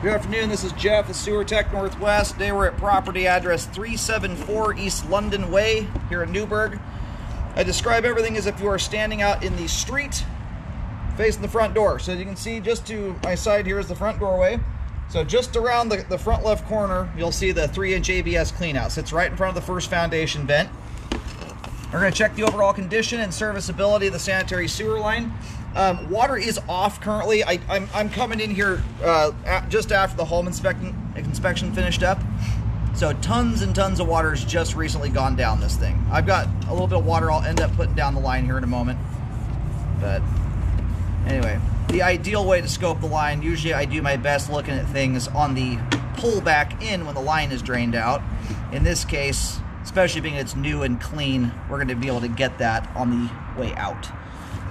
Good afternoon, this is Jeff with Sewer Tech Northwest. Today we're at property address 374 East London Way here in Newburgh. I describe everything as if you are standing out in the street facing the front door. So as you can see, just to my side here is the front doorway. So just around the front left corner, you'll see the 3-inch ABS cleanout. Sits right in front of the first foundation vent. We're going to check the overall condition and serviceability of the sanitary sewer line. Water is off currently. I'm coming in here just after the home inspection finished up. So tons and tons of water has just recently gone down this thing. I've got a little bit of water I'll end up putting down the line here in a moment. But anyway, the ideal way to scope the line, usually I do my best looking at things on the pull back in when the line is drained out. In this case, especially being it's new and clean, we're going to be able to get that on the way out.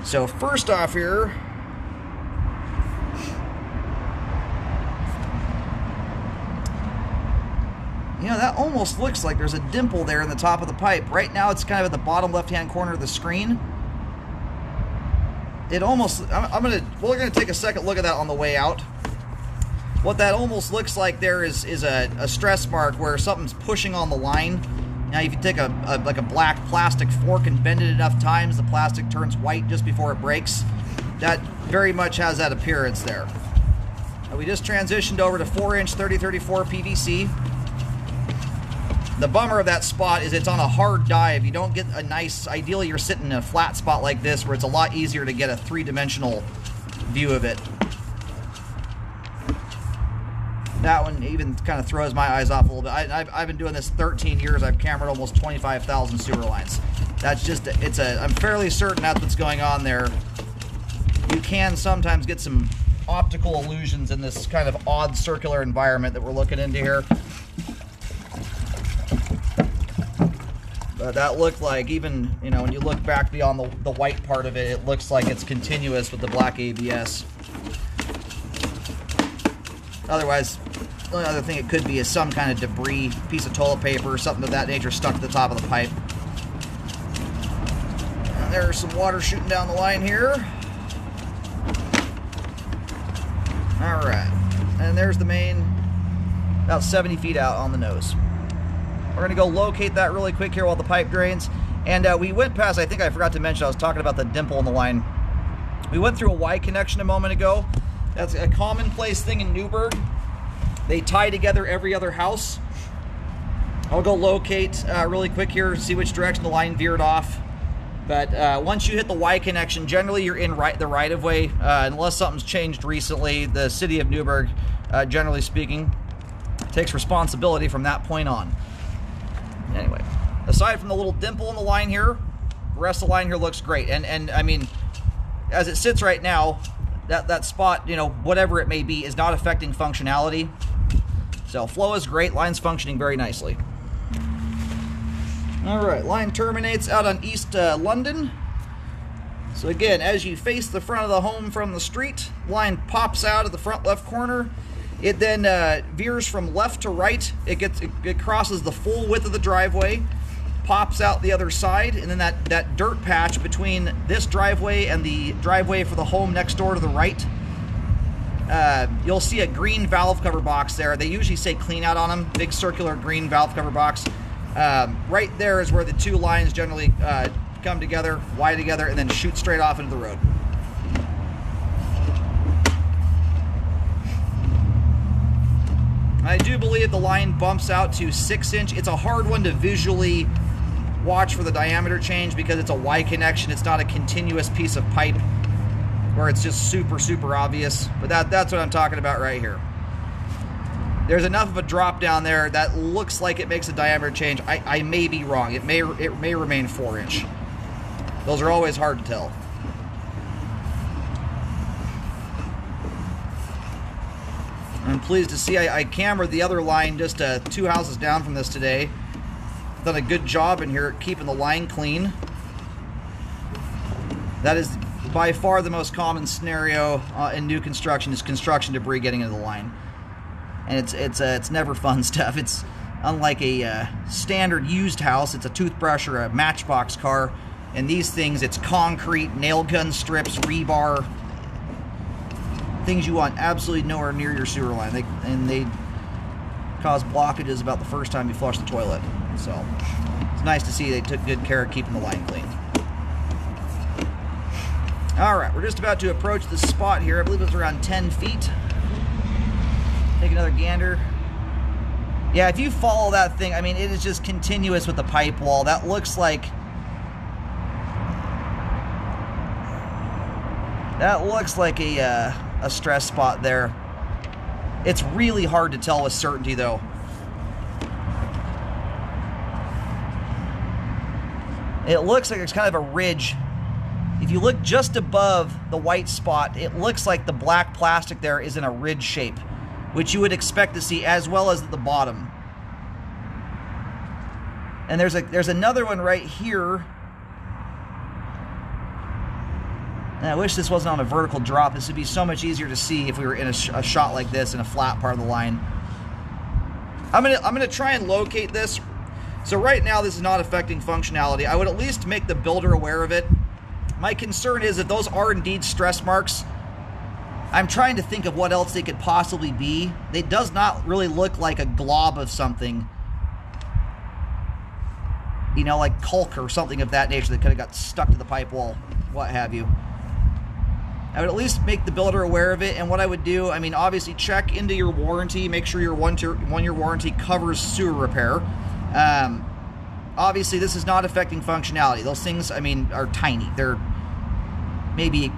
So first off here, you know, that almost looks like there's a dimple there in the top of the pipe. Right now it's kind of at the bottom left-hand corner of the screen. It almost, we're gonna take a second look at that on the way out. What that almost looks like there is a stress mark where something's pushing on the line. Now, if you take like a black plastic fork and bend it enough times, the plastic turns white just before it breaks. That very much has that appearance there. Now, we just transitioned over to 4-inch 3034 PVC. The bummer of that spot is it's on a hard dive. You don't get a nice, ideally you're sitting in a flat spot like this where it's a lot easier to get a three-dimensional view of it. That one even kind of throws my eyes off a little bit. I've been doing this 13 years. I've cambered almost 25,000 sewer lines. That's just, I'm fairly certain that's what's going on there. You can sometimes get some optical illusions in this kind of odd circular environment that we're looking into here. But that looked like, even, you know, when you look back beyond the white part of it, it looks like it's continuous with the black ABS. Otherwise, the only other thing it could be is some kind of debris, piece of toilet paper, or something of that nature stuck to the top of the pipe. And there's some water shooting down the line here. Alright, and there's the main, about 70 feet out on the nose. We're going to go locate that really quick here while the pipe drains. And we went past, I think I forgot to mention, I was talking about the dimple in the line. We went through a Y connection a moment ago. That's a commonplace thing in Newburgh. They tie together every other house. I'll go locate really quick here, see which direction the line veered off. But once you hit the Y connection, generally you're in the right-of-way. Unless something's changed recently, the city of Newburgh, generally speaking, takes responsibility from that point on. Anyway, aside from the little dimple in the line here, the rest of the line here looks great. And I mean, as it sits right now, that spot, you know, whatever it may be, is not affecting functionality. So flow is great, line's functioning very nicely. Alright, line terminates out on East London. So again, as you face the front of the home from the street, line pops out of the front left corner. It then veers from left to right. It crosses the full width of the driveway, pops out the other side, and then that dirt patch between this driveway and the driveway for the home next door to the right, you'll see a green valve cover box there. They usually say clean out on them, big circular green valve cover box. Right there is where the two lines generally come together, Y together, and then shoot straight off into the road. I do believe the line bumps out to 6-inch. It's a hard one to visually watch for the diameter change because it's a Y connection. It's not a continuous piece of pipe where it's just super, super obvious. But that's what I'm talking about right here. There's enough of a drop down there that looks like it makes a diameter change. I may be wrong. It may remain 4-inch. Those are always hard to tell. I'm pleased to see I cambered the other line just 2 houses down from this today. Done a good job in here keeping the line clean. That is by far the most common scenario in new construction, is construction debris getting into the line. And it's never fun stuff. It's unlike a standard used house. It's a toothbrush or a Matchbox car. And these things, it's concrete, nail gun strips, rebar. things you want absolutely nowhere near your sewer line. They cause blockages about the first time you flush the toilet. So it's nice to see they took good care of keeping the line clean. All right, we're just about to approach the spot here. I believe it's around 10 feet. Take another gander. Yeah, if you follow that thing, I mean, it is just continuous with the pipe wall. That looks like a stress spot there. It's really hard to tell with certainty, though. It looks like it's kind of a ridge. If you look just above the white spot, it looks like the black plastic there is in a ridge shape, which you would expect to see, as well as at the bottom. And there's another one right here. And I wish this wasn't on a vertical drop. This would be so much easier to see if we were in a shot like this in a flat part of the line. I'm gonna try and locate this. So right now this is not affecting functionality. I would at least make the builder aware of it. My concern is if those are indeed stress marks, I'm trying to think of what else they could possibly be. It does not really look like a glob of something, you know, like caulk or something of that nature that could have got stuck to the pipe wall, what have you. I would at least make the builder aware of it, and what I would do, I mean, obviously check into your warranty, make sure your one-year warranty covers sewer repair. Obviously, this is not affecting functionality. Those things, I mean, are tiny. They're maybe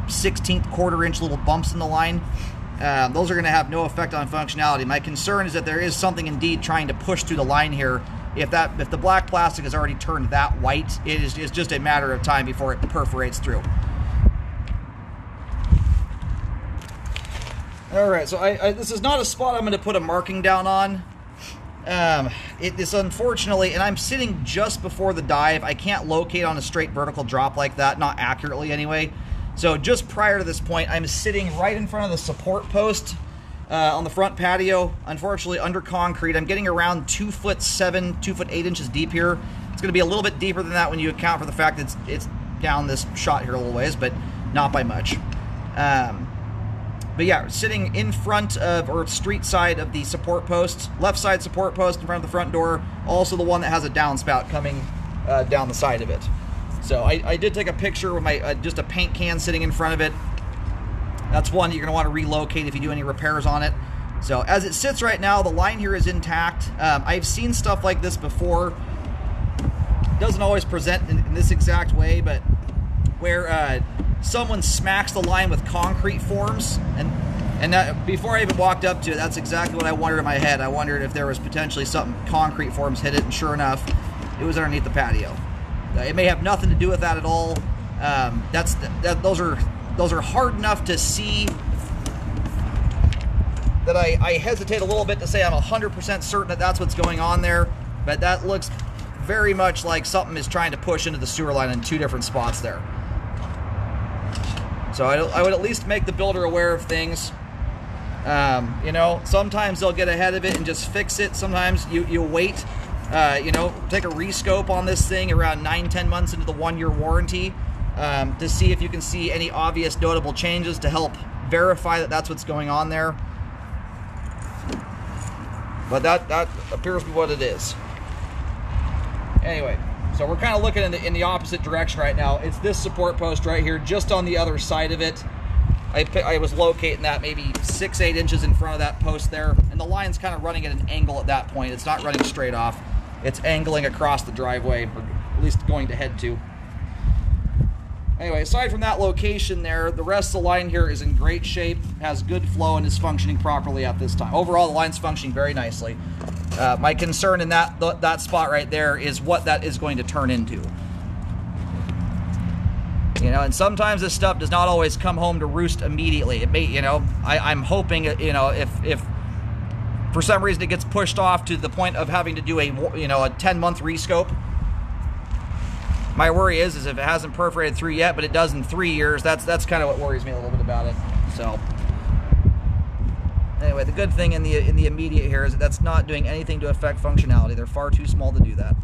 1/16 quarter-inch little bumps in the line. Those are going to have no effect on functionality. My concern is that there is something indeed trying to push through the line here. If the black plastic has already turned that white, it's just a matter of time before it perforates through. All right, so this is not a spot I'm going to put a marking down on. It is unfortunately, and I'm sitting just before the dive. I can't locate on a straight vertical drop like that, not accurately anyway. So just prior to this point, I'm sitting right in front of the support post on the front patio, unfortunately under concrete. I'm getting around 2'7", 2'8" deep here. It's going to be a little bit deeper than that when you account for the fact that it's down this shot here a little ways, but not by much. But yeah, sitting in front of, or street side of the support post, left side support post in front of the front door, also the one that has a downspout coming down the side of it. So I did take a picture with my just a paint can sitting in front of it. That's one you're going to want to relocate if you do any repairs on it. So as it sits right now, the line here is intact. I've seen stuff like this before. It doesn't always present in this exact way, but where someone smacks the line with concrete forms, and that, before I even walked up to it, that's exactly what I wondered in my head. I wondered if there was potentially something, concrete forms hit it, and sure enough, it was underneath the patio. It may have nothing to do with that at all. Those are hard enough to see that I hesitate a little bit to say I'm 100% certain that that's what's going on there, but that looks very much like something is trying to push into the sewer line in two different spots there. So I would at least make the builder aware of things. You know, sometimes they'll get ahead of it and just fix it. Sometimes you wait, you know, take a rescope on this thing around 9-10 months into the 1-year warranty to see if you can see any obvious notable changes to help verify that that's what's going on there. But that appears to be what it is. Anyway, so we're kind of looking in the opposite direction right now. It's this support post right here, just on the other side of it. I was locating that maybe 6-8 inches in front of that post there, and the line's kind of running at an angle at that point. It's not running straight off. It's angling across the driveway, or at least going to head to. Anyway, aside from that location there, the rest of the line here is in great shape, has good flow, and is functioning properly at this time. Overall, the line's functioning very nicely. My concern in that spot right there is what that is going to turn into. You know, and sometimes this stuff does not always come home to roost immediately. It may, you know, I'm hoping, you know, if for some reason it gets pushed off to the point of having to do a 10-month rescope. My worry is if it hasn't perforated through yet, but it does in 3 years. That's kind of what worries me a little bit about it. So anyway, the good thing in the immediate here is that that's not doing anything to affect functionality. They're far too small to do that.